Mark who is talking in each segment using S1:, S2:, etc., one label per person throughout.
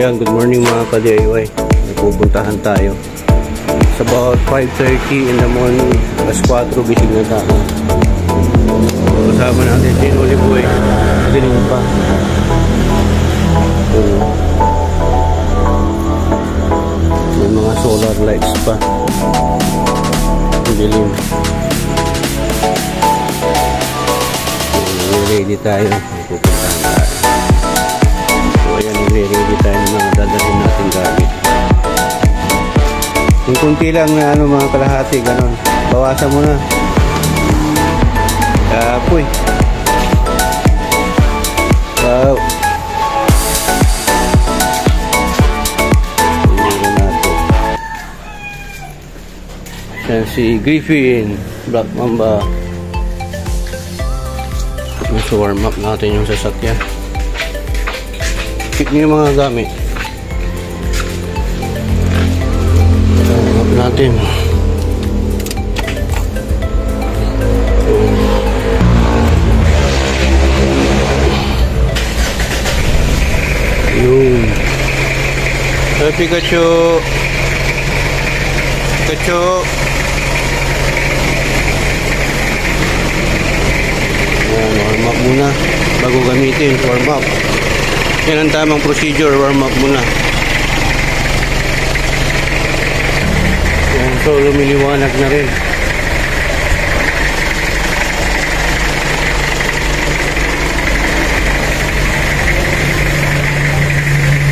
S1: Ayan, good morning mga ka-DIY. Pupuntahan tayo. It's about 5:30 in the morning. Alas 4, gising na tayo. Kasama natin si Noli Boy. Dilim pa. May mga solar lights pa. Dilim. Ready tayo. Pupuntahan tayo. Ayan, ready tayo ng mga dadalhin natin gamit. Yung kunti lang na mga kalahati, ganon. Bawasan mo na. Apoy. Wow. Yan si Griffin, Black Mamba. So warm up natin yung sasakyan. Keep nyo yung mga gamit. Warm up natin. Yun. Hey, Pikachu. Pikachu. Yan, warm up muna bago gamitin. Warm up. Yan ang tamang procedure, warm up muna. Yan, so lumiliwanag na rin.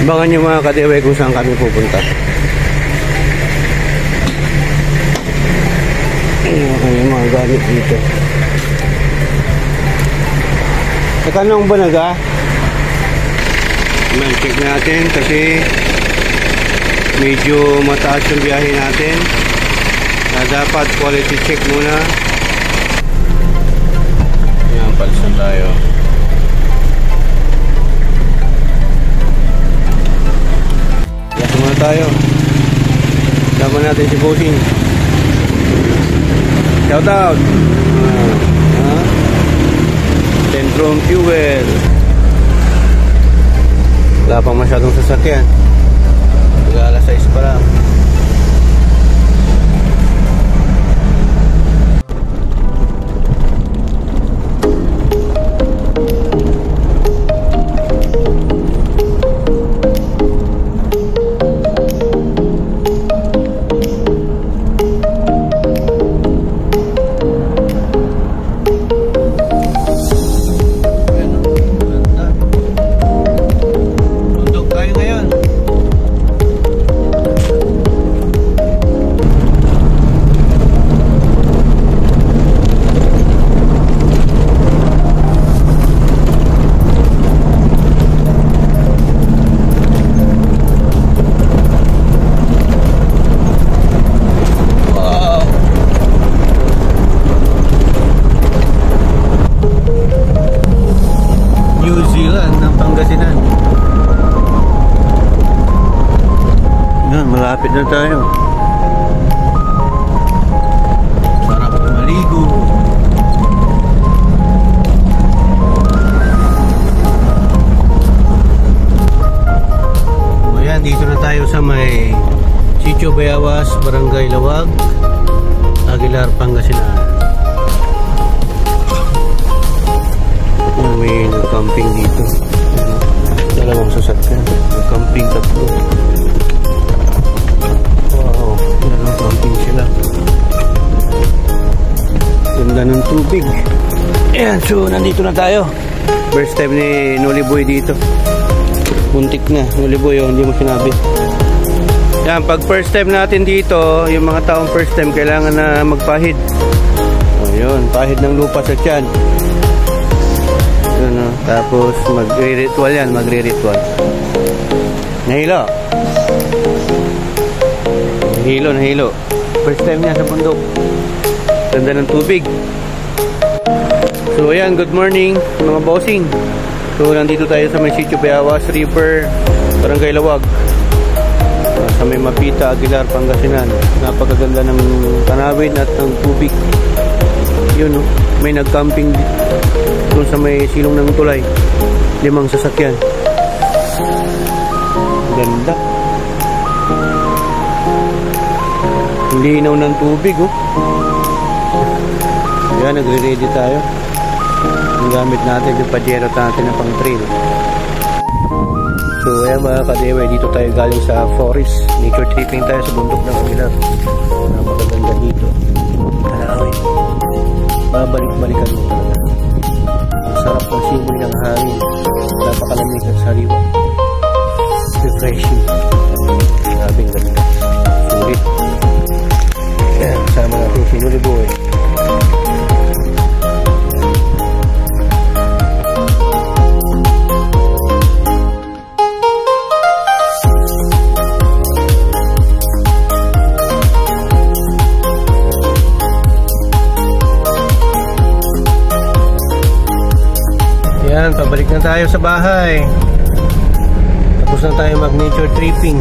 S1: Abangan nyo mga ka-DIY kung saan kami pupunta. Ayan yung mga gamit dito. Nakanong ba naga? Check natin kasi medyo mataas yung biyahe natin na dapat quality check muna. Ayan, palisan tayo. Yak muna tayo. Sama natin si Bossing. Shout out. Centrum Fuel. Wala pang masyadong sasakyan. Alas 6 pa lang. Malapit na tayo. Sarap maligo. Ayan, dito na tayo sa may Sitio Bayawas, Barangay Lawag, Aguilar, Pangasinan. May nag-camping dito. Dalawang sasakyan. Nag-camping tatlo. Camping sila. Ganda ng tubig. Ayan, so nandito na tayo. First time ni Noli Boy dito. Muntik na. Noli Boy, hindi mo sinabi. Yan, pag first time natin dito, yung mga taong first time kailangan na magpahid. Ayun, pahid ng lupa sa tiyan. Yun, tapos magre-ritual yan, magre-ritual. Nahilo. Nahilo. First time niya sa bundok. Ganda ng tubig. So ayan, good morning mga bossing. So nandito tayo sa may Sitio Bayawas River, Barangay Lawag, sa may Mapita, Aguilar, Pangasinan. Napakaganda ng tanawin at ng tubig. Yun, may nag-camping sa may silong ng tulay. 5 sasakyan. Ganda. Linaw ng tubig, oh. Yan, nagre-ready tayo. Ang gamit natin yung pajero natin na pang trail. So ayan mga kadewe, dito tayo galing sa forest. Nature tripping tayo sa bundok ng Aguilar. Napakaganda dito. Tanawin. Babalik-balikan mo talaga. Ang sarap ng simoy ng hangin. Napakalamig at sariwa. Refreshing. Grabing ganda. Sulit. Ayan, kasama natin si Nuliboy. Yan, pabalik na tayo sa bahay. Tapos na tayo mag nature tripping.